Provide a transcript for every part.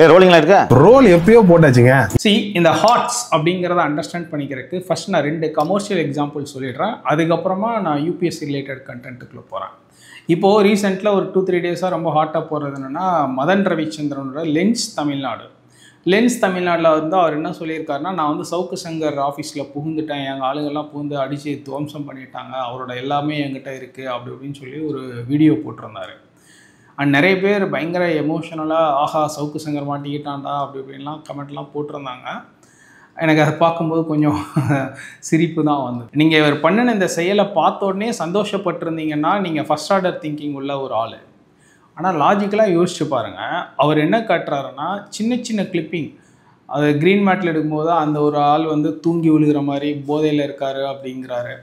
ரோலிங்ல இருக்க ரோல் எப்பயோ போட்டாச்சுங்க. இந்த ஹாட்ஸ் அப்படிங்கிறத அண்டர்ஸ்டாண்ட் பண்ணிக்கிறதுக்கு ஃபர்ஸ்ட் நான் 2 கமர்ஷியல் எக்ஸாம்பிள் சொல்லிடுறேன். அதுக்கப்புறமா நான் யூபிஎஸ்சி ரிலேட்டட் கண்டென்ட்டுக்குள்ளே போகிறேன். இப்போது ரீசெண்டில் ஒரு 2-3 டேஸாக ரொம்ப ஹாட்டாக போகிறது என்னென்னா, மதன் ரவிச்சந்திரனோட லென்ஸ் தமிழ்நாட்டில் வந்து அவர் என்ன சொல்லியிருக்காருன்னா, நான் வந்து சவுக்கு சங்கர் ஆஃபீஸில் புகுந்துட்டேன், எங்கள் ஆளுங்கள்லாம் புகுந்து அடித்து துவம்சம் பண்ணிட்டாங்க, அவரோட எல்லாமே என்கிட்ட இருக்குது அப்படி அப்படின்னு சொல்லி ஒரு வீடியோ போட்டிருந்தார். அண்ட் நிறைய பேர் பயங்கர எமோஷனலாக ஆஹா சவுக்கு சங்கர் மாட்டிக்கிட்டான்டா அப்படி இப்படின்லாம் கமெண்ட்லாம் போட்டிருந்தாங்க. எனக்கு அதை பார்க்கும்போது கொஞ்சம் சிரிப்பு தான் வந்தது. நீங்கள் இவர் பண்ணின இந்த செயலை பார்த்த உடனே சந்தோஷப்பட்டிருந்தீங்கன்னா நீங்கள் ஃபஸ்ட் ஆர்டர் திங்கிங் உள்ள ஒரு ஆள். ஆனால் லாஜிக்கலாக யோசிச்சு பாருங்கள், அவர் என்ன காட்டுறாருன்னா சின்ன சின்ன கிளிப்பிங், அது க்ரீன் மேட்டில் எடுக்கும்போது அந்த ஒரு ஆள் வந்து தூங்கி விழுகிற மாதிரி போதையில் இருக்கார் அப்படிங்கிறாரு.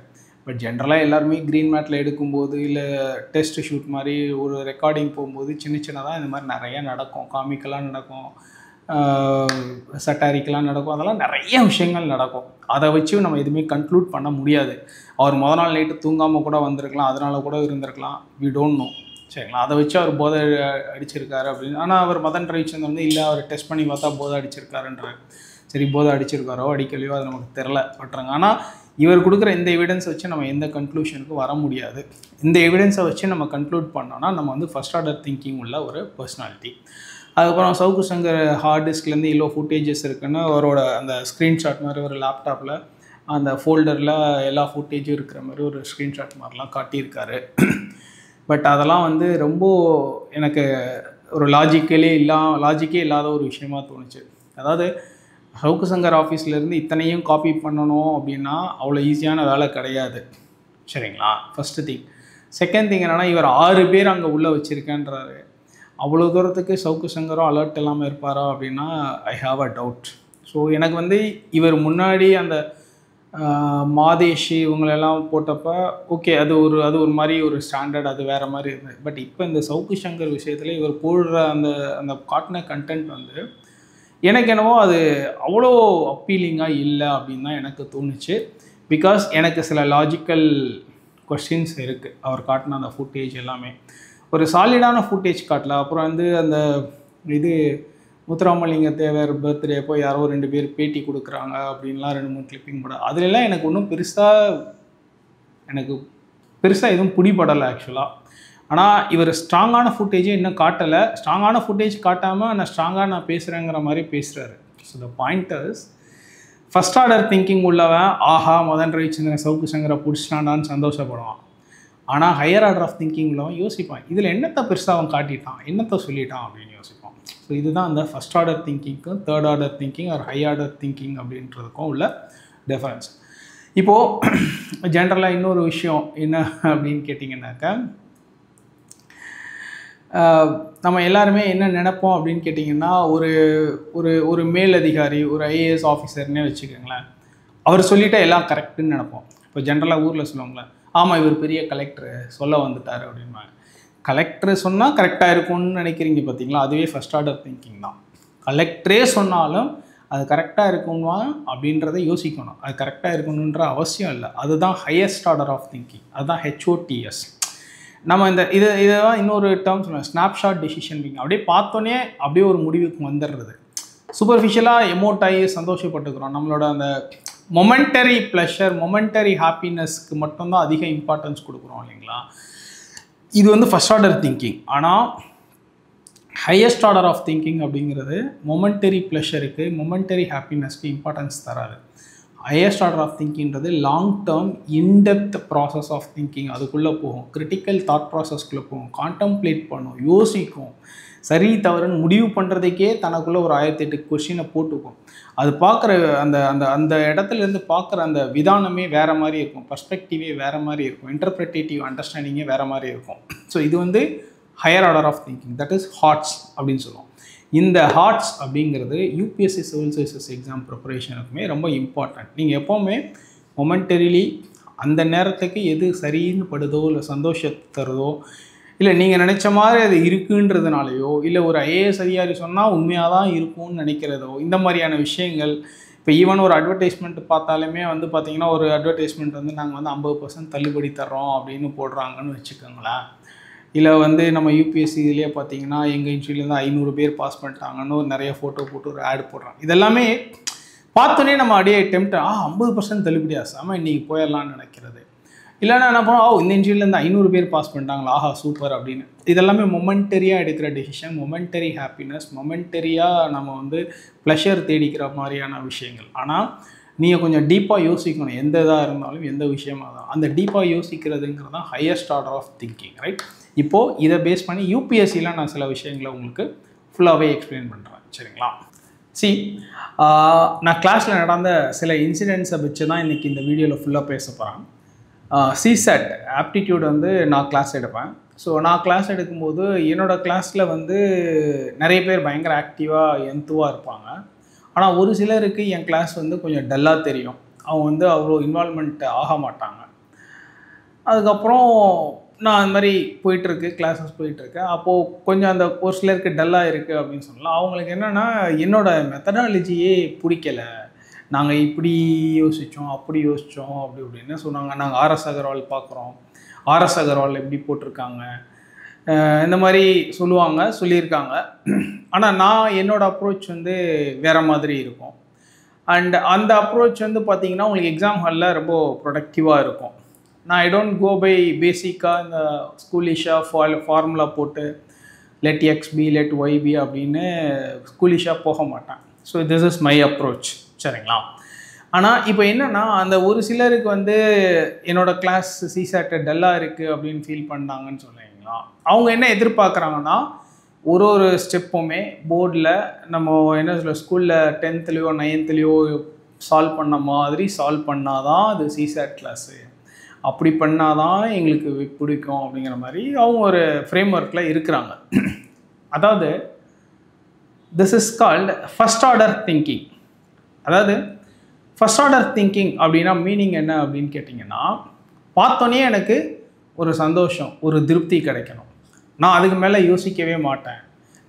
பட் ஜென்ரலாக எல்லாருமே க்ரீன் மேட்டில் எடுக்கும்போது இல்லை டெஸ்ட் ஷூட் மாதிரி ஒரு ரெக்கார்டிங் போகும்போது சின்ன சின்னதாக இந்த மாதிரி நிறையா நடக்கும். காமிக்கெல்லாம் நடக்கும், சட்டாரிக்கெலாம் நடக்கும், அதெல்லாம் நிறைய விஷயங்கள் நடக்கும். அதை வச்சு நம்ம எதுவுமே கன்க்ளூட் பண்ண முடியாது. அவர் முதல் நாள் நைட்டு தூங்காமல் கூட வந்திருக்கலாம், அதனால கூட இருந்திருக்கலாம், வி டோன்ட் நோ. சரிங்களா, அதை வச்சு அவர் போதை அடிச்சிருக்காரு அப்படின்னு. ஆனால் அவர் மதன் ரவிச்சந்திரன் வந்து இல்லை அவர் டெஸ்ட் பண்ணி பார்த்தா போதை அடிச்சிருக்காருன்றார். சரி, போதை அடிச்சிருக்காரோ அடிக்கலையோ அது நமக்கு தெரில பட்டுறாங்க. ஆனால் இவர் கொடுக்குற இந்த எவிடன்ஸை வச்சு நம்ம எந்த கன்க்ளூஷனுக்கு வர முடியாது. இந்த எவிடன்ஸை வச்சு நம்ம கன்க்ளூட் பண்ணோன்னா நம்ம வந்து ஃபஸ்ட் ஆர்டர் திங்கிங் உள்ள ஒரு பர்சனாலிட்டி. அதுக்கப்புறம் சவுக்கு சங்கர் ஹார்ட் டிஸ்க்லேருந்து இவ்வளோ ஃபுட்டேஜஸ் இருக்குன்னு அவரோட அந்த ஸ்க்ரீன்ஷாட் மாதிரி ஒரு லேப்டாப்பில் அந்த ஃபோல்டரில் எல்லா ஃபுட்டேஜும் இருக்கிற மாதிரி ஒரு ஸ்க்ரீன்ஷாட் மாதிரிலாம் காட்டியிருக்காரு. பட் அதெல்லாம் வந்து ரொம்ப எனக்கு ஒரு லாஜிக்கே இல்லாத ஒரு விஷயமா தோணுச்சு. அதாவது சவுக்கு சங்கர் ஆஃபீஸ்லேருந்து இத்தனையும் காப்பி பண்ணணும் அப்படின்னா அவ்வளோ ஈஸியான வேலை கிடையாது. சரிங்களா, ஃபஸ்ட்டு திங். செகண்ட் திங் என்னென்னா, இவர் 6 பேர் அங்கே உள்ளே வச்சுருக்கேன்றாரு. அவ்வளோ தூரத்துக்கு சவுக்கு சங்கரும் அலர்ட் இல்லாமல் இருப்பாரா அப்படின்னா I have a doubt. So எனக்கு வந்து இவர் முன்னாடி அந்த மாதேஷி இவங்களெல்லாம் போட்டப்போ ஓகே, அது ஒரு மாதிரி ஒரு ஸ்டாண்டர்ட், அது வேறு மாதிரி இருந்தது. பட் இப்போ இந்த சவுக்கு சங்கர் விஷயத்தில் இவர் போடுற அந்த காட்டின கண்டென்ட் வந்து எனக்கு என்னவோ அது அவ்வளோ அப்பீலிங்காக இல்லை அப்படின்னு தான் எனக்கு தோணுச்சு. பிகாஸ் எனக்கு சில லாஜிக்கல் கொஸ்டின்ஸ் இருக்குது. அவர் காட்டின அந்த ஃபுட்டேஜ் எல்லாமே ஒரு சாலிடான ஃபுட்டேஜ் காட்டல. அப்புறம் வந்து அந்த இது முத்துராமலிங்க தேவர் பர்த்டே அப்போ யாரோ 2 பேர் பேட்டி கொடுக்குறாங்க அப்படின்லாம் 2-3 கிளிப்பிங் போட, அதுலலாம் எனக்கு ஒன்றும் பெருசாக எதுவும் பிடிபடலை ஆக்சுவலாக. ஆனால் இவர் ஸ்ட்ராங்கான ஃபுட்டேஜே இன்னும் காட்டலை. ஸ்ட்ராங்கான ஃபுட்டேஜ் காட்டாமல் நான் பேசுகிறேங்கிற மாதிரி பேசுகிறாரு. So the pointers first order thinking உள்ளவன் ஆஹா மதன் ரவிச்சந்திரன் சவுக்கு சங்கரை பிடிச்சிட்டாண்டான்னு சந்தோஷப்படுவான். ஆனால் ஹையர் ஆர்டர் ஆஃப் திங்கிங் உள்ளவன் யோசிப்பான், இதில் என்னத்தை பெருசாக அவன் காட்டிட்டான், என்னத்தை சொல்லிட்டான் அப்படின்னு யோசிப்பான். ஸோ இதுதான் அந்த ஃபஸ்ட் ஆர்டர் திங்கிங்க்கும் third order thinking or high order thinking அப்படின்றதுக்கும் உள்ள டிஃபரன்ஸ். இப்போது ஜென்ரலாக இன்னொரு விஷயம் என்ன அப்படின்னு கேட்டிங்கன்னாக்கா, நம்ம எல்லாருமே என்ன நினைப்போம் அப்படின்னு கேட்டிங்கன்னா, ஒரு மேலதிகாரி ஒரு ஐஏஎஸ் ஆஃபீஸர்னே வச்சுக்கோங்களேன், அவர் சொல்லிவிட்டா எல்லாம் கரெக்டுன்னு நினைப்போம். இப்போ ஜென்ரலாக ஊரில் சொல்லுவாங்களேன், ஆமாம் இவர் பெரிய கலெக்டரு சொல்ல வந்துட்டார் அப்படின்வாங்க. கலெக்டர் சொன்னால் கரெக்டாக இருக்கும்னு நினைக்கிறீங்க பார்த்தீங்களா, அதுவே ஃபஸ்ட் ஆர்டர் திங்கிங் தான். கலெக்டரே சொன்னாலும் அது கரெக்டாக இருக்குமா அப்படின்றத யோசிக்கணும். அது கரெக்டாக இருக்கணுன்ற அவசியம் இல்லை. அதுதான் ஹையஸ்ட் ஆர்டர் ஆஃப் திங்கிங், அதுதான் HOTS. நம்ம இதான் இன்னொரு டேர்ம் சொல்லுவோம், ஸ்னாப்ஷாட் டெசிஷன் மேக்கிங். அப்படியே பார்த்தோன்னே அப்படியே ஒரு முடிவுக்கு வந்துடுறது. சூப்பர்ஃபிஷியலாக எமோட் ஆகி சந்தோஷப்பட்டுக்கிறோம். நம்மளோட அந்த மொமெண்டரி ப்ளஷர், மொமெண்டரி ஹாப்பினஸ்க்கு மட்டும்தான் அதிக இம்பார்ட்டன்ஸ் கொடுக்குறோம் இல்லைங்களா. இது வந்து ஃபஸ்ட் ஆர்டர் திங்கிங். ஆனால் ஹையஸ்ட் ஆர்டர் ஆஃப் திங்கிங் அப்படிங்கிறது மொமெண்டரி ப்ளஷருக்கு மொமெண்டரி ஹாப்பினஸ்க்கு இம்பார்ட்டன்ஸ் தராது. ஹையஸ்ட் ஆர்டர் ஆஃப் திங்கிங்கிறது long term in-depth process of thinking. அதுக்குள்ளே போகும், கிரிட்டிக்கல் தாட் ப்ராசஸ்க்குள்ளே போகும், கான்டம்ப்ளேட் பண்ணும், யோசிக்கும், சரி தவறுன்னு முடிவு பண்ணுறதுக்கே தனக்குள்ளே ஒரு 1008 கொஸ்டினை போட்டுக்கும். அது பார்க்குற அந்த இடத்துலேருந்து பார்க்குற அந்த விதானமே வேறு மாதிரி இருக்கும், பர்ஸ்பெக்டிவே வேறு மாதிரி இருக்கும், இன்டர்பிரேட்டிவ் அண்டர்ஸ்டாண்டிங்கே வேறு மாதிரி இருக்கும். ஸோ இது வந்து higher order of thinking, that is HOTS அப்படின்னு சொல்லுவோம். இந்த ஹாட்ஸ் அப்படிங்கிறது யூபிஎஸ்சி சிவில் சர்வீசஸ் எக்ஸாம் ப்ரிப்பரேஷனுக்குமே ரொம்ப இம்பார்ட்டன்ட். நீங்கள் எப்போவுமே மொமெண்டரிலி அந்த நேரத்துக்கு எது சரின்னு படுதோ இல்லை சந்தோஷத்தை தருதோ இல்லை நீங்கள் நினச்ச மாதிரி அது இருக்குன்றதுனாலையோ இல்லை ஒரு ஐஏஎஸ் அதிகாரி சொன்னால் உண்மையாக தான் இருக்கும்னு நினைக்கிறதோ இந்த மாதிரியான விஷயங்கள். இப்போ ஈவன் ஒரு அட்வர்டைஸ்மெண்ட் பார்த்தாலுமே வந்து பார்த்திங்கன்னா, ஒரு அட்வர்டைஸ்மெண்ட் வந்து நாங்கள் வந்து 50% தள்ளுபடி தர்றோம் அப்படின்னு போடுறாங்கன்னு வச்சுக்கோங்களேன். இல்லை வந்து நம்ம யூபிஎஸ்சி இதுலேயே பார்த்தீங்கன்னா எங்கள் இன்ஸ்டியூட்லேருந்து 500 பேர் பாஸ் பண்ணிட்டாங்கன்னு நிறைய ஃபோட்டோ போட்டு ஒரு ஆட் போடுறாங்க. இதெல்லாமே பார்த்தோன்னே நம்ம அப்படியே டெம்ப்ட் 50% தள்ளுபடியா சாம இன்றைக்கி போயிடலான்னு நினைக்கிறது. இல்லைன்னா என்ன பண்ணோம், இந்த இன்ஸ்டியூட்லேருந்து 500 பேர் பாஸ் பண்ணிட்டாங்களா, சூப்பர் அப்படின்னு. இதெல்லாமே மொமெண்டரியாக எடுக்கிற டெசிஷன், மொமெண்டரி ஹாப்பினஸ், மொமெண்டரியாக நம்ம வந்து ப்ளஷர் தேடிக்கிற மாதிரியான விஷயங்கள். ஆனால் நீங்கள் கொஞ்சம் டீப்பாக யோசிக்கணும். எந்த இதாக இருந்தாலும் எந்த விஷயமாக தான் அந்த டீப்பாக யோசிக்கிறதுங்கிறது தான் highest order of thinking, right? இப்போது இதை பேஸ் பண்ணி யூபிஎஸ்சியில் நான் சில விஷயங்களை உங்களுக்கு ஃபுல்லாகவே எக்ஸ்பிளைன் பண்ணுறேன், சரிங்களா? நான் கிளாஸில் நடந்த சில இன்சிடென்ட்ஸை வச்சு தான் இன்றைக்கி இந்த வீடியோவில் ஃபுல்லாக பேச போகிறேன். சிசெட் ஆப்டிடியூட் வந்து நான் கிளாஸ் எடுப்பேன். ஸோ நான் கிளாஸ் எடுக்கும்போது என்னோடய கிளாஸில் வந்து நிறைய பேர் பயங்கர ஆக்டிவாக எந்துவாக இருப்பாங்க. ஆனால் ஒரு சிலருக்கு என் கிளாஸ் வந்து கொஞ்சம் டல்லாக தெரியும். அவங்க வந்து அவ்வளோ இன்வால்மெண்ட் ஆக மாட்டாங்க. அதுக்கப்புறம் நான் அந்த மாதிரி போயிட்டுருக்கு, கிளாஸஸ் போயிட்டுருக்கேன். அப்போது கொஞ்சம் அந்த ஒரு சிலருக்கு டல்லாக இருக்குது அப்படின்னு சொல்லலாம். அவங்களுக்கு என்னென்னா என்னோடய மெத்தடாலஜியே பிடிக்கலை, நாங்கள் இப்படி யோசித்தோம் அப்படி யோசித்தோம் அப்படி இப்படின்னு சொன்னாங்க. நாங்கள் ஆர்எஸ் அகர்வால் பார்க்குறோம், ஆர்எஸ் அகர்வால் எப்படி போட்டிருக்காங்க, இந்த மாதிரி சொல்லியிருக்காங்க. ஆனால் நான் என்னோடய அப்ரோச் வந்து வேறு மாதிரி இருக்கும். அண்ட் அந்த அப்ரோச் வந்து பார்த்திங்கன்னா உங்களுக்கு எக்ஸாம் ஹாலில் ரொம்ப ப்ரொடக்டிவாக இருக்கும். நான் ஐ டோன்ட் கோ பை பேசிக்காக இந்த ஸ்கூலிஷாக ஃபார்முலா போட்டு let x be let y be அப்படின்னு ஸ்கூலிஷாக போக மாட்டேன். So this is my approach, சரிங்களா? ஆனால் இப்போ என்னென்னா அந்த ஒரு சிலருக்கு வந்து என்னோடய கிளாஸ் சிசெட் டல்லாக இருக்குது அப்படின்னு ஃபீல் பண்ணாங்கன்னு சொல்லுவீங்களா? அவங்க என்ன எதிர்பார்க்குறாங்கன்னா ஒரு ஸ்டெப்புமே போர்டில் நம்ம என்ன சொல்ல ஸ்கூலில் 10th 9th சால்வ் பண்ண மாதிரி சால்வ் பண்ணால் தான் அது சிசெட் கிளாஸு, அப்படி பண்ணால் தான் எங்களுக்கு பிடிக்கும் அப்படிங்கிற மாதிரி அவங்க ஒரு ஃப்ரேம் ஒர்க்கில் இருக்கிறாங்க. அதாவது this is called first order thinking. அதாவது ஃபஸ்ட் ஆர்டர் திங்கிங் அப்படின்னா மீனிங் என்ன அப்படின்னு கேட்டிங்கன்னா, பார்த்தோன்னே எனக்கு ஒரு சந்தோஷம், ஒரு திருப்தி கிடைக்கணும், நான் அதுக்கு மேலே யோசிக்கவே மாட்டேன்,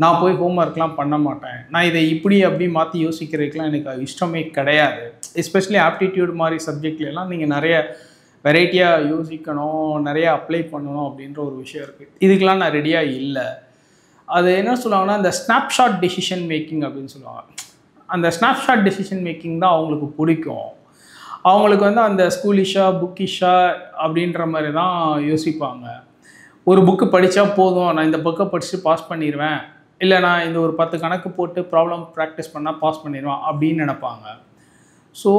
நான் போய் ஹோம்ஒர்க்லாம் பண்ண மாட்டேன், நான் இதை இப்படி அப்படி மாற்றி யோசிக்கிறதுக்கெலாம் எனக்கு இஷ்டமே கிடையாது. எஸ்பெஷலி ஆப்டிடியூட் மாதிரி சப்ஜெக்ட்லாம் நீங்கள் நிறைய வெரைட்டியாக யோசிக்கணும், நிறையா அப்ளை பண்ணணும் அப்படின்ற ஒரு விஷயம் இருக்குது. இதுக்கெலாம் நான் ரெடியாக இல்லை. அது என்ன சொல்லுவாங்கன்னா இந்த ஸ்னாப்ஷாட் டெசிஷன் மேக்கிங் அப்படின்னு சொல்லுவாங்க. அந்த ஸ்னாப்ஷாட் டெசிஷன் மேக்கிங் தான் அவங்களுக்கு பிடிக்கும். அவங்களுக்கு வந்து அந்த ஸ்கூலிஷா புக்கிஷா அப்படின்ற மாதிரி தான் யோசிப்பாங்க. ஒரு புக்கு படித்தா போதும், நான் இந்த புக்கை படித்து பாஸ் பண்ணிடுவேன், இல்லை நான் இந்த ஒரு 10 கணக்கு போட்டு ப்ராப்ளம் ப்ராக்டிஸ் பண்ணால் பாஸ் பண்ணிடுவேன் அப்படின்னு நினைப்பாங்க. ஸோ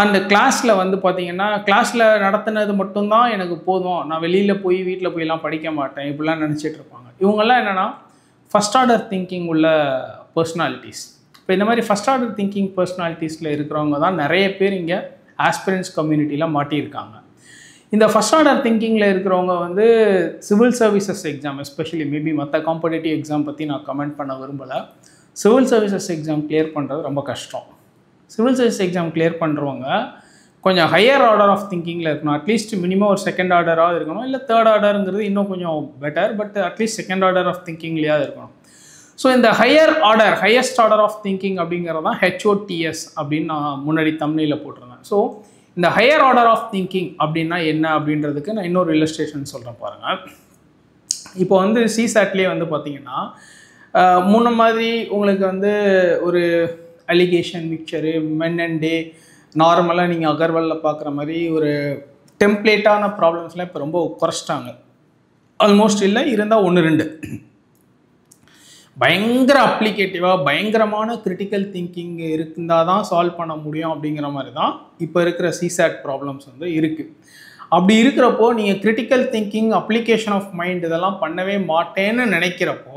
அந்த கிளாஸில் வந்து பார்த்திங்கன்னா கிளாஸில் நடத்துனது மட்டும்தான் எனக்கு போதும், நான் வெளியில் போய் வீட்டில் போயெல்லாம் படிக்க மாட்டேன், இப்படிலாம் நினச்சிட்டு இருப்பாங்க. இவங்கெல்லாம் என்னென்னா ஃபஸ்ட் ஆர்டர் திங்கிங் உள்ள பர்சனாலிட்டிஸ். இப்போ இந்த மாதிரி ஃபஸ்ட் ஆர்டர் திங்கிங் பர்சனாலிட்டிஸில் இருக்கிறவங்க தான் நிறைய பேர் இங்கே ஆஸ்பிரன்ஸ் கம்யூனிட்டியில் மாட்டியிருக்காங்க. இந்த ஃபஸ்ட் ஆர்டர் திங்கிங்கில் இருக்கிறவங்க வந்து civil services exam, especially maybe மற்ற காம்படேட்டிவ் எக்ஸாம் பற்றி நான் கமெண்ட் பண்ண விரும்பலை. சிவில் சர்வீசஸ் எக்ஸாம் கிளியர் பண்ணுறது ரொம்ப கஷ்டம். சிவில் சர்வீஸ் எக்ஸாம் கிளியர் பண்ணுறவங்க கொஞ்சம் ஹையர் ஆர்டர் ஆஃப் திங்கிங்கில் இருக்கணும். அட்லீஸ்ட் மினிமம் ஒரு செகண்ட் ஆர்டராக இருக்கணும், இல்லை தேர்ட் ஆர்டருங்கிறது இன்னும் கொஞ்சம் better, but at least second order of திங்கிங்லேயாவது இருக்கணும். ஸோ இந்த ஹையஸ்ட் ஆர்டர் ஆஃப் திங்கிங் அப்படிங்கிறது தான் HOTS அப்படின்னு நான் முன்னாடி தம்ப்நெயில்ல போட்டிருந்தேன். ஸோ இந்த ஹையர் ஆர்டர் ஆஃப் திங்கிங் அப்படின்னா என்ன அப்படின்றதுக்கு நான் இன்னொரு இல்லஸ்ட்ரேஷன் சொல்கிறேன் பாருங்கள். இப்போ வந்து சிசெட்லேயே வந்து பார்த்திங்கன்னா முன்ன மாதிரி உங்களுக்கு வந்து ஒரு அலிகேஷன் மிக்சரு மென் அண்ட் டே நார்மலாக நீங்கள் அகர்வாலில் பார்க்குற மாதிரி ஒரு டெம்ப்ளேட்டான ப்ராப்ளம்ஸ்லாம் இப்போ ரொம்ப குறைச்சிட்டாங்க. ஆல்மோஸ்ட் இல்லை, இருந்தால் 1-2 பயங்கர அப்ளிகேட்டிவாக பயங்கரமான கிரிட்டிக்கல் திங்கிங் இருந்தால் தான் சால்வ் பண்ண முடியும் அப்படிங்கிற மாதிரி தான் இப்போ இருக்கிற சிசெட் ப்ராப்ளம்ஸ் வந்து இருக்குது. அப்படி இருக்கிறப்போ நீங்கள் critical thinking application of mind இதெல்லாம் பண்ணவே மாட்டேன்னு நினைக்கிறப்போ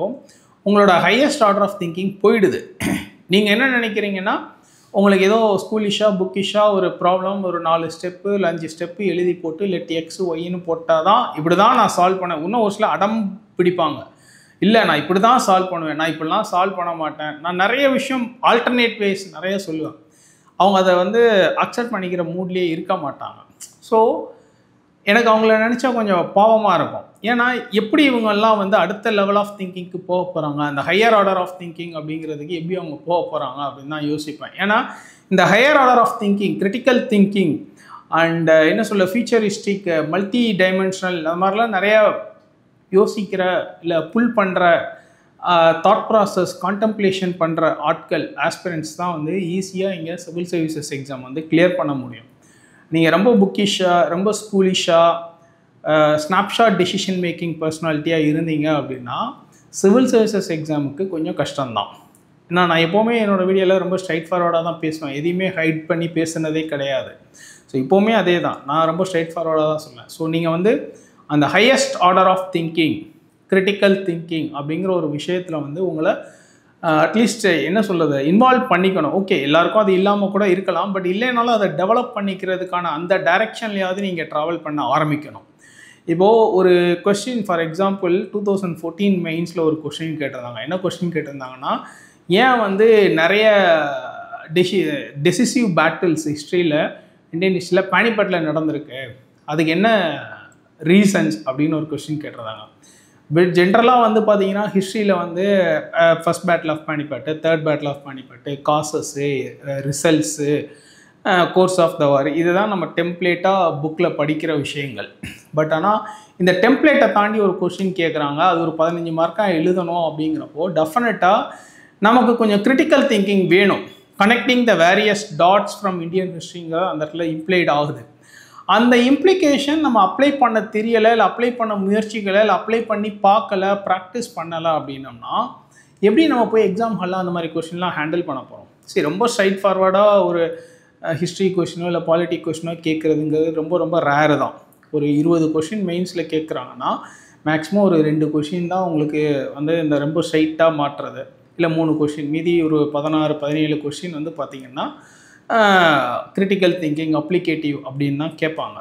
உங்களோட ஹையஸ்ட் ஆர்டர் ஆஃப் திங்கிங் போயிடுது. நீங்கள் என்ன நினைக்கிறீங்கன்னா உங்களுக்கு ஏதோ ஸ்கூலிஷா புக்கிஷா ஒரு ப்ராப்ளம் ஒரு 4 ஸ்டெப்பு இல்லை 5 ஸ்டெப்பு எழுதி போட்டு லெட் எக்ஸ் ஒய்ன்னு போட்டால் தான் இப்படி தான் நான் சால்வ் பண்ணேன். இன்னும் ஒரு சில அடம் பிடிப்பாங்க, இல்லை நான் இப்படி தான் சால்வ் பண்ணுவேன், நான் இப்படிலாம் சால்வ் பண்ண மாட்டேன், நான் நிறைய விஷயம் ஆல்டர்னேட் வேஸ் நிறைய சொல்லுவேன். அவங்க அதை வந்து அக்செப்ட் பண்ணிக்கிற மூட்லேயே இருக்க மாட்டாங்க. ஸோ எனக்கு அவங்கள நினச்சா கொஞ்சம் பாவமாக இருக்கும். ஏன்னா எப்படி இவங்கெல்லாம் வந்து அடுத்த லெவல் ஆஃப் திங்கிங்க்கு போக போகிறாங்க, அந்த ஹையர் ஆர்டர் ஆஃப் திங்கிங் அப்படிங்கிறதுக்கு எப்படி அவங்க போக போகிறாங்க அப்படின்னு தான் யோசிப்பேன். ஏன்னா இந்த higher order of thinking critical thinking and என்ன சொல்ல ஃபியூச்சரிஸ்டிக் மல்டி டைமென்ஷனல் அது மாதிரிலாம் நிறையா யோசிக்கிற இல்லை புல் பண்ணுற தாட் ப்ராசஸ் கான்டம்ப்ளேஷன் பண்ணுற ஆட்கள் ஆஸ்பிரண்ட்ஸ் தான் வந்து ஈஸியாக இங்கே சிவில் சர்வீசஸ் எக்ஸாம் வந்து கிளியர் பண்ண முடியும். நீங்கள் ரொம்ப புக்கிஷாக ரொம்ப ஸ்கூலிஷாக ஸ்னாப்ஷாட் டெசிஷன் மேக்கிங் பர்சனாலிட்டியாக இருந்தீங்க அப்படின்னா சிவில் சர்வீசஸ் எக்ஸாமுக்கு கொஞ்சம் கஷ்டம்தான். ஏன்னா நான் எப்போவுமே என்னோடய வீடியோவில் ரொம்ப ஸ்ட்ரைட் ஃபார்வர்டாக தான் பேசுவேன், எதையுமே ஹைட் பண்ணி பேசுனதே கிடையாது. ஸோ இப்போவுமே அதே தான், நான் ரொம்ப ஸ்ட்ரைட் ஃபார்வர்டாக தான் சொல்லுவேன். ஸோ நீங்கள் வந்து அந்த highest order of thinking, critical thinking அப்படிங்கிற ஒரு விஷயத்தில் வந்து உங்களை அட்லீஸ்ட் என்ன சொல்கிறது இன்வால்வ் பண்ணிக்கணும். ஓகே, எல்லாருக்கும் அது இல்லாமல் கூட இருக்கலாம், பட் இல்லைனாலும் அதை டெவலப் பண்ணிக்கிறதுக்கான அந்த டைரெக்ஷன்லையாவது நீங்கள் ட்ராவல் பண்ண ஆரம்பிக்கணும். இப்போது ஒரு கொஸ்டின் ஃபார் எக்ஸாம்பிள் 2014 மெயின்ஸில் ஒரு கொஸ்டின் கேட்டிருந்தாங்க. என்ன கொஸ்டின் கேட்டிருந்தாங்கன்னா, ஏன் வந்து நிறைய டெசிசிவ் பேட்டில்ஸ் ஹிஸ்ட்ரியில் இந்தியன் ஹிஸ்ட்ரியில் பானிபட்டில் நடந்திருக்கு, அதுக்கு என்ன ரீசன்ஸ் அப்படின்னு ஒரு கொஸ்டின் கேட்டிருந்தாங்க. பட் ஜென்ரலாக வந்து பார்த்தீங்கன்னா ஹிஸ்ட்ரியில் வந்து first battle of Panipat, third battle of Panipat, causes, results, course of the war, இதுதான் நம்ம டெம்ப்ளேட்டாக புக்கில் படிக்கிற விஷயங்கள். பட் ஆனால் இந்த டெம்ப்ளேட்டை தாண்டி ஒரு கொஸ்டின் கேட்குறாங்க, அது ஒரு 15 மார்க்காக எழுதணும் அப்படிங்கிறப்போ டெஃபினட்டாக நமக்கு கொஞ்சம் கிரிட்டிக்கல் திங்கிங் வேணும். Connecting the various dots from Indian ஹிஸ்ட்ரிங்கிற அந்த இடத்துல இம்ப்ளைட் ஆகுது. அந்த இம்ப்ளிகேஷன் நம்ம அப்ளை பண்ண தெரியலை, இல்லை அப்ளை பண்ண முயற்சிகளை, இல்லை அப்ளை பண்ணி பார்க்கலை, ப்ராக்டிஸ் பண்ணலை அப்படின்னோம்னா எப்படி நம்ம போய் எக்ஸாம் ஹாலில் அந்த மாதிரி கொஸ்டின்லாம் ஹேண்டில் பண்ண போகிறோம்? சரி, ரொம்ப ஸ்ட்ரைட் ஃபார்வர்டாக ஒரு ஹிஸ்ட்ரி கொஸ்டினோ இல்லை பாலிட்டிக் கொஸ்டினோ கேட்குறதுங்கிறது ரொம்ப ரொம்ப ரேரு தான். ஒரு 20 கொஸ்டின் மெயின்ஸில் கேட்குறாங்கன்னா மேக்ஸிமம் ஒரு 2 கொஸ்டின் தான் உங்களுக்கு வந்து இந்த ரொம்ப ஸ்ட்ரைட்டாக மாற்றுறது, இல்லை 3 கொஸ்டின், மீதி ஒரு 16-17 கொஸ்டின் வந்து பார்த்திங்கன்னா கிரிட்டிக்கல் திங்கிங், அப்ளிகேட்டிவ் அப்படின்னு தான் கேட்பாங்க.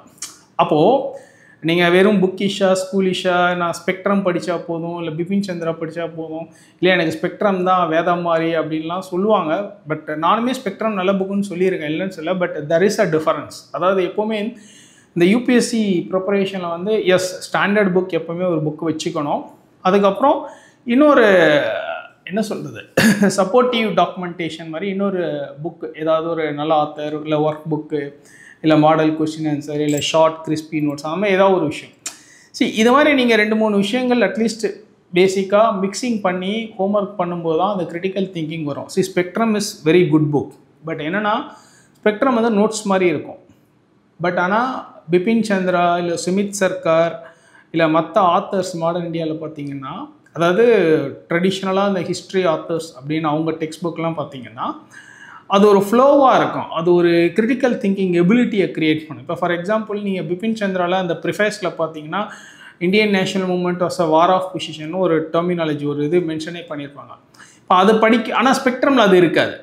அப்போது நீங்கள் வெறும் புக்கிஷாக ஸ்கூலிஷாக நான் ஸ்பெக்ட்ரம் படித்தா போதும், இல்லை பிபின் சந்திரா படித்தா போதும், இல்லை எனக்கு ஸ்பெக்ட்ரம் தான் வேதம் மாதிரி அப்படின்லாம் சொல்லுவாங்க. பட் நானுமே ஸ்பெக்ட்ரம் நல்ல புக்குன்னு சொல்லியிருக்கேன், இல்லைன்னு சொல்ல. But there is a difference. அதாவது எப்போவுமே இந்த யூபிஎஸ்சி ப்ரிப்பரேஷனில் வந்து எஸ் ஸ்டாண்டர்ட் புக் எப்போவுமே ஒரு புக்கு வச்சுக்கணும். அதுக்கப்புறம் இன்னொரு என்ன சொல்கிறது சப்போர்ட்டிவ் டாக்குமெண்டேஷன் மாதிரி இன்னொரு புக்கு, ஏதாவது ஒரு நல்ல ஆத்தர், இல்லை ஒர்க் புக்கு, இல்லை மாடல் கொஸ்டின் ஆன்சர், இல்லை ஷார்ட் கிறிஸ்பி நோட்ஸ், அந்த மாதிரி ஏதாவது ஒரு விஷயம். சரி, இது மாதிரி நீங்கள் 2-3 விஷயங்கள் அட்லீஸ்ட் பேசிக்காக மிக்சிங் பண்ணி ஹோம்ஒர்க் பண்ணும்போது தான் அந்த கிரிட்டிக்கல் திங்கிங் வரும். C, spectrum is very good book. But என்னென்னா ஸ்பெக்ட்ரம் வந்து நோட்ஸ் மாதிரி இருக்கும். பட் ஆனால் பிபின் சந்திரா, இல்லை சுமித் சர்க்கார், இல்லை மற்ற ஆத்தர்ஸ் மாடர்ன் இந்தியாவில் பார்த்தீங்கன்னா, அதாவது ட்ரெடிஷ்னலாக இந்த ஹிஸ்ட்ரி ஆத்தர்ஸ் அப்படின்னு அவங்க டெக்ஸ்ட் புக்லாம் பார்த்தீங்கன்னா அது ஒரு ஃப்ளோவாக இருக்கும். அது ஒரு கிரிட்டிக்கல் திங்கிங் எபிலிட்டியை க்ரியேட் பண்ணும். இப்போ ஃபார் எக்ஸாம்பிள் நீங்கள் பிபின் சந்திராவில் அந்த ப்ரிஃபேஸில் பார்த்தீங்கன்னா Indian national movement was a war of position ஒரு டெர்மினாலஜி, ஒரு இது மென்ஷனே பண்ணியிருப்பாங்க. இப்போ அது ஆனால் ஸ்பெக்ட்ரமில் அது இருக்காது.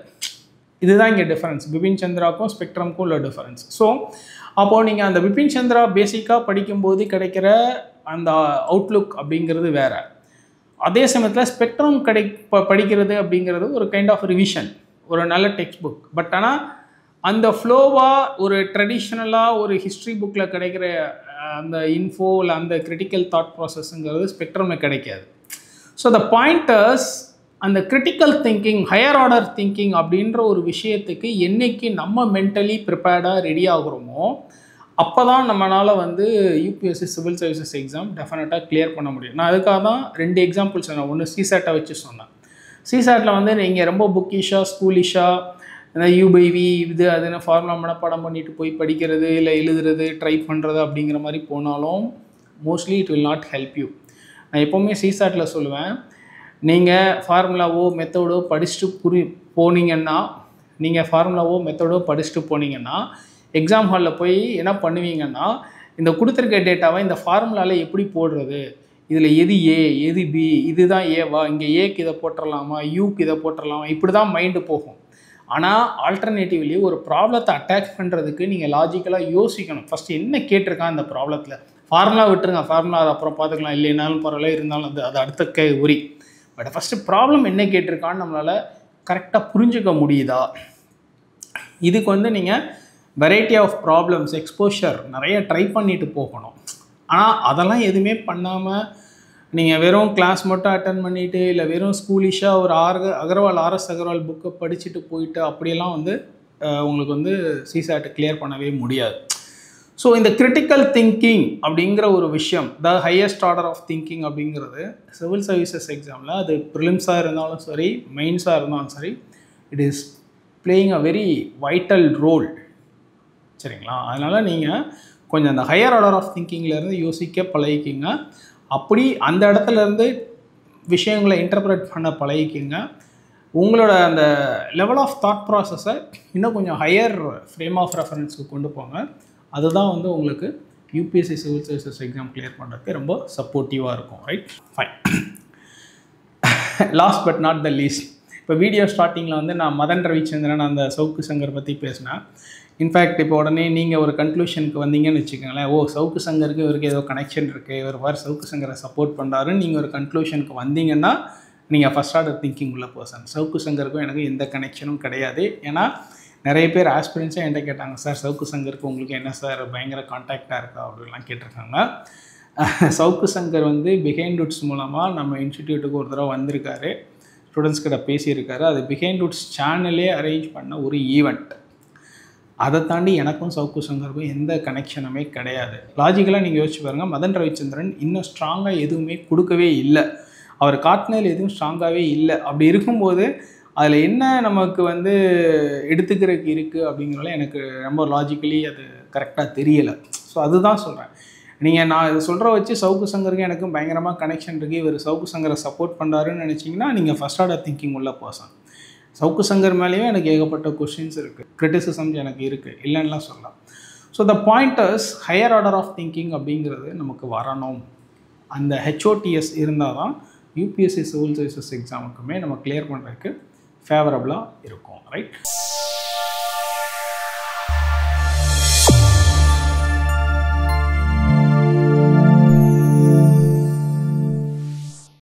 இதுதான் இங்கே டிஃபரன்ஸ், பிபின் சந்திராவுக்கும் ஸ்பெக்ட்ரமுக்கும் உள்ள டிஃபரன்ஸ். ஸோ அப்போது நீங்கள் அந்த பிபின் சந்திரா பேசிக்காக படிக்கும்போது கிடைக்கிற அந்த அவுட்லுக் அப்படிங்கிறது வேறு. அதே சமயத்தில் ஸ்பெக்ட்ரம் படிக்கிறது அப்படிங்கிறது ஒரு கைண்ட் ஆஃப் ரிவிஷன், ஒரு நல்ல டெக்ஸ்ட் புக். பட் ஆனால் அந்த ஃப்ளோவாக ஒரு ட்ரெடிஷ்னலாக ஒரு ஹிஸ்ட்ரி புக்கில் கிடைக்கிற அந்த இன்ஃபோ இல்லை அந்த கிரிட்டிக்கல் தாட் ப்ராசஸ்ங்கிறது ஸ்பெக்ட்ரமில் கிடைக்காது. ஸோ த பாயிண்டர்ஸ் அந்த critical thinking, higher order thinking அப்படின்ற ஒரு விஷயத்துக்கு என்றைக்கு நம்ம மென்டலி ப்ரிப்பேர்டாக ரெடி ஆகுறோமோ அப்போ தான் நம்மளால் வந்து யூபிஎஸ்சி சிவில் சர்வீசஸ் எக்ஸாம் டெஃபினட்டாக கிளியர் பண்ண முடியும். நான் அதுக்காக தான் 2 எக்ஸாம்பிள்ஸ் சொன்னேன். ஒன்று சிசாட்டை வச்சு சொன்னேன். சிசாட்டில் வந்து நீங்கள் ரொம்ப புக்கிஷாக ஸ்கூலிஷாக யூபைவி இது அதுன்னு ஃபார்முலா மனப்பாடம் பண்ணிட்டு போய் படிக்கிறது, இல்லை எழுதுறது, ட்ரை பண்ணுறது அப்படிங்கிற மாதிரி போனாலும் mostly it will not help you. நான் எப்போவுமே சிசாட்டில் சொல்லுவேன், நீங்கள் ஃபார்முலாவோ மெத்தடோ படிச்சுட்டு போனீங்கன்னா எக்ஸாம் ஹாலில் போய் என்ன பண்ணுவீங்கன்னா இந்த கொடுத்துருக்க டேட்டாவை இந்த ஃபார்முலாவில் எப்படி போடுறது, இதில் எது ஏ எது பி, இதுதான் ஏவா, இங்கே ஏக்கு இதை போட்டுடலாமா, யூக்கு இதை போட்டுடலாமா, இப்படி தான் மைண்டு போகும். ஆனால் ஆல்டர்னேட்டிவ்லி ஒரு ப்ராப்ளத்தை அட்டாக் பண்ணுறதுக்கு நீங்கள் லாஜிக்கலாக யோசிக்கணும். ஃபஸ்ட்டு என்ன கேட்டிருக்கான் அந்த ப்ராப்ளத்தில், ஃபார்முலா விட்டுருங்க, ஃபார்முலா அது அப்புறம் பார்த்துக்கலாம், இல்லைனாலும் பரவாயில்ல, இருந்தாலும் அது அடுத்த உரி. பட் ஃபஸ்ட்டு ப்ராப்ளம் என்ன கேட்டிருக்கான்னு நம்மளால் கரெக்டாக புரிஞ்சுக்க முடியுதா. இதுக்கு வந்து நீங்கள் வெரைட்டி ஆஃப் ப்ராப்ளம்ஸ், எக்ஸ்போஷர் நிறைய ட்ரை பண்ணிட்டு போகணும். ஆனால் அதெல்லாம் எதுவுமே பண்ணாமல் நீங்கள் வெறும் கிளாஸ் மட்டும் அட்டன் பண்ணிவிட்டு, இல்லை வெறும் ஸ்கூலிஷாக ஒரு ஆர்எஸ் அகர்வால் புக்கை படிச்சுட்டு போயிட்டு அப்படியெல்லாம் வந்து உங்களுக்கு வந்து சிசாட்டை கிளியர் பண்ணவே முடியாது. ஸோ இந்த கிரிட்டிக்கல் திங்கிங் அப்படிங்கிற ஒரு விஷயம், the highest order of thinking அப்படிங்கிறது சிவில் சர்வீசஸ் எக்ஸாமில் அது ப்ரிலிம்ஸாக இருந்தாலும் சரி, மெயின்ஸாக இருந்தாலும் சரி, it is playing a very vital role. சரிங்களா? அதனால் நீங்கள் கொஞ்சம் அந்த ஹையர் ஆர்டர் ஆஃப் திங்கிங்லேருந்து யோசிக்க பழகிக்கிங்க. அப்படி அந்த இடத்துலேருந்து விஷயங்களை இன்டர்பிரேட் பண்ண பழகிக்கிங்க. உங்களோட அந்த லெவல் ஆஃப் தாட் ப்ராசஸை இன்னும் கொஞ்சம் ஹையர் ஃப்ரேம் ஆஃப் ரெஃபரன்ஸுக்கு கொண்டு போங்க. அதுதான் வந்து உங்களுக்கு UPSC civil services exam clear பண்ணுறதுக்கு ரொம்ப சப்போர்ட்டிவாக இருக்கும். Right, fine. Last but not the least, இப்போ வீடியோ ஸ்டார்டிங்கில் வந்து நான் மதன் ரவிச்சந்திரன் அந்த சவுக்கு சங்கர் பற்றி பேசினேன். இன்ஃபேக்ட் இப்போ உடனே நீங்கள் ஒரு கன்க்ளூஷனுக்கு வந்தீங்கன்னு வச்சுக்கோங்களேன், ஓ சவுக்கு சங்கருக்கு இவருக்கு ஏதோ கனெக்ஷன் இருக்குது, இவர் வேறு சவுக்கு சங்கரை சப்போர்ட் பண்ணுறாருன்னு நீங்கள் ஒரு கன்க்ளூஷனுக்கு வந்தீங்கன்னா நீங்கள் ஃபஸ்ட் ஆர்டர் திங்கிங் உள்ள பர்சன். சவுக்கு சங்கருக்கும் எனக்கு எந்த கனெக்ஷனும் கிடையாது. ஏன்னா நிறைய பேர் ஆஸ்பிரன்ஸாக என்கிட்ட கேட்டாங்க, சார் சவுக்கு சங்கருக்கு உங்களுக்கு என்ன சார் பயங்கர கான்டாக்டாக இருக்கா அப்படின்லாம் கேட்டிருக்காங்க. சவுக்கு சங்கர் வந்து பிஹைண்ட் வுட்ஸ் மூலமாக நம்ம இன்ஸ்டிடியூட்டுக்கு ஒரு தடவை வந்திருக்காரு, ஸ்டூடெண்ட்ஸ் கிட்ட பேசியிருக்காரு. அது பிஹைண்ட் வுட்ஸ் சேனலே அரேஞ்ச் பண்ண ஒரு ஈவெண்ட். அதை தாண்டி எனக்கும் சவுக்கு சங்கருக்கும் எந்த கனெக்ஷனுமே கிடையாது. லாஜிக்கலாக நீங்கள் யோசிச்சு பாருங்கள், மதன் ரவிச்சந்திரன் இன்னும் ஸ்ட்ராங்காக எதுவுமே கொடுக்கவே இல்லை, அவர் காட்டினதில் எதுவும் ஸ்ட்ராங்காகவே இல்லை. அப்படி இருக்கும்போது அதில் என்ன நமக்கு வந்து எடுத்துக்கிறதுக்கு இருக்குது அப்படிங்கிறத எனக்கு ரொம்ப லாஜிக்கலி அது கரெக்டாக தெரியலை. ஸோ அதுதான் சொல்கிறேன். நீங்கள் நான் இதை சொல்கிற வச்சு சவுக்கு சங்கருக்கு எனக்கும் பயங்கரமாக கனெக்ஷன் இருக்குது, இவர் சவுக்கு சங்கரை சப்போர்ட் பண்ணுறாருன்னு நினச்சிங்கன்னா நீங்கள் ஃபஸ்ட் ஆர்டர் திங்கிங் உள்ள பர்சன். சவுக்கு சங்கர் மேலேயும் எனக்கு ஏகப்பட்ட கொஸ்டின்ஸ் இருக்குது, கிரிட்டிசிசம்ஸ் எனக்கு இருக்குது, இல்லைன்னுலாம் சொல்லலாம். So the pointers higher order of thinking அப்படிங்கிறது நமக்கு வரணும். அந்த ஹெச்ஓடிஎஸ் இருந்தால் தான் யூபிஎஸ்சி சிவில் சர்வீசஸ் எக்ஸாமுக்குமே நம்ம கிளியர் பண்ணுறதுக்கு ஃபேவரபுளாக இருக்கும். ரைட்.